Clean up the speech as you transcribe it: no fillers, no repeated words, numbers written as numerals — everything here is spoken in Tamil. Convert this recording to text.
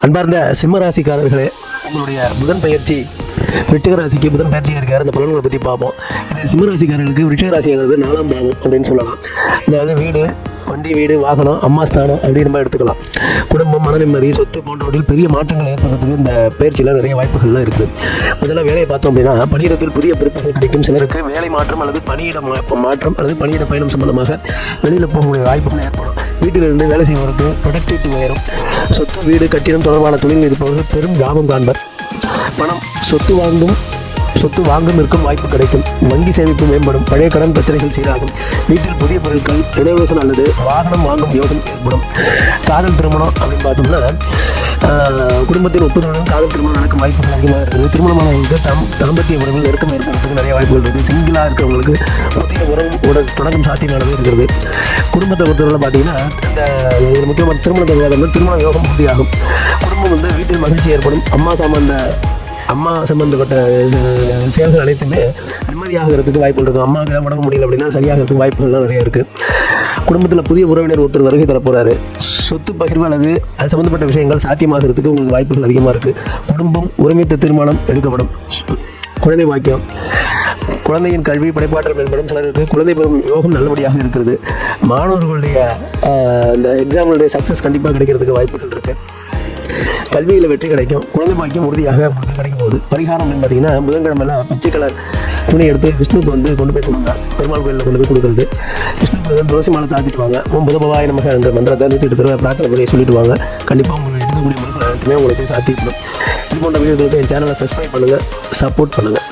அன்பார்ந்த சிம்ம ராசிக்காரர்களே, உங்களுடைய புதன் பயிற்சி விருச்சிக ராசிக்கு புதன் பயிற்சியாக இருக்கார். அந்த பலன்களை பற்றி பார்ப்போம். இது சிம்ம ராசிக்காரர்களுக்கு விருச்சிக ராசிங்கிறது 4ஆம் பாவம் அப்படின்னு சொல்லலாம். அதாவது வீடு, வண்டி, வீடு, வாகனம், அம்மா ஸ்தானம் அப்படின்னு நம்ம எடுத்துக்கலாம். குடும்பம், மன நிம்மதி, சொத்து போன்றவற்றில் பெரிய மாற்றங்கள் ஏற்படுறதுக்கு இந்த பயிற்சியில் நிறைய வாய்ப்புகள்லாம் இருக்குது. முதல்ல வேலையை பார்த்தோம் அப்படின்னா, பணியிடத்தில் புதிய பொறுப்புகள் கிடைக்கும். சிலருக்கு வேலை மாற்றம் அல்லது பணியிட மாற்றம் அல்லது பணியிட பயணம் சம்பந்தமாக வெளியில் போகக்கூடிய வாய்ப்புகள் ஏற்படும். வீட்டிலிருந்து வேலை செய்வதற்கு ப்ரொடக்டிவிட்டி உயரும். சொத்து, வீடு, கட்டிடம் தொடர்பான தொழில் இருப்பவர்கள் பெரும் லாபம் காண்பர். பணம், சொத்து வாங்கும் இருக்கும் வாய்ப்பு கிடைக்கும். வங்கி சேமிப்பு மேம்படும். பழைய கடன் பிரச்சனைகள் சீராகும். வீட்டில் புதிய பொருட்கள், இனோவேஷன் அல்லது வாகனம் வாங்கும் யோகம் ஏற்படும். காதல் திருமணம் அப்படின்னு பார்த்தோம்னா, குடும்பத்தின் ஒப்புதலுடன் காதல் திருமணம் நடக்கும் வாய்ப்புகள் அதிகமாக இருக்குது. திருமணமானவங்களுக்கு தாம்பத்திய உறவில் நெருக்கம் ஏற்படுறதுக்கு நிறைய வாய்ப்புகள் இருக்குது. சிங்கிளாக இருக்கிறவங்களுக்கு புதிய உறவோட தொடக்கம் சாத்தியமானது இருக்கிறது. குடும்பத்தை பொறுத்தவரை பார்த்தீங்கன்னா, இந்த முக்கியமான திருமணத்தை விவாதங்கள் திருமண யோகம் உறுதியாகும். குடும்பம் வீட்டில் மகிழ்ச்சி ஏற்படும். அம்மா சம்பந்தப்பட்ட செயல்கள் அனைத்துமே நிம்மதியாகிறதுக்கு வாய்ப்புகள் இருக்கும். அம்மாவுக்கு தான் உடம்பு முடியல அப்படின்னா சரியாகிறதுக்கு வாய்ப்புகள்லாம் நிறைய இருக்குது. குடும்பத்தில் புதிய உறவினர் ஒருத்தர் வருகை தரப்போகிறாரு. சொத்து பகிர்வு அல்லது அது சம்மந்தப்பட்ட விஷயங்கள் சாத்தியமாகிறதுக்கு உங்களுக்கு வாய்ப்புகள் அதிகமாக இருக்குது. குடும்பம், ஒருமித்த தீர்மானம் எடுக்கப்படும். குழந்தை பாக்கியம், குழந்தையின் கல்வி, படைப்பாற்றல் மேம்படும். சிலருக்கு குழந்தை பெறும் யோகம் நல்லபடியாக இருக்கிறது. மாணவர்களுடைய இந்த எக்ஸாம்களுடைய சக்ஸஸ் கண்டிப்பாக கிடைக்கிறதுக்கு வாய்ப்புகள் இருக்குது. கல்வியில் வெற்றி கிடைக்கும். குழந்தை பாக்கியம் உறுதியாக உங்களுக்கு கிடைக்கும் போது பரிகாரம் பார்த்தீங்கன்னா, புதன்கிழமையில் பச்சை கலர் துணி எடுத்து விஷ்ணுக்கு கொண்டு போய் கொடுங்க. பெருமாள் கோயிலில் கொண்டு போய் கொடுக்குறது. விஷ்ணுக்கு துளசி மாலை தாத்திட்டு வாங்க. புத பவாய நமக என்ற மந்திரத்தை 108 தடவை பிரார்த்தனை பண்ணி சொல்லிட்டு வாங்க. கண்டிப்பாக உங்களுக்கு எடுக்கக்கூடிய மனுக்கள் அனைத்துமே உங்களுக்கு சாத்தியப்படும். இது போன்ற வீடியோக்களுக்கு என் சேனலை சப்ஸ்கிரைப் பண்ணுங்கள், சப்போர்ட் பண்ணுங்கள்.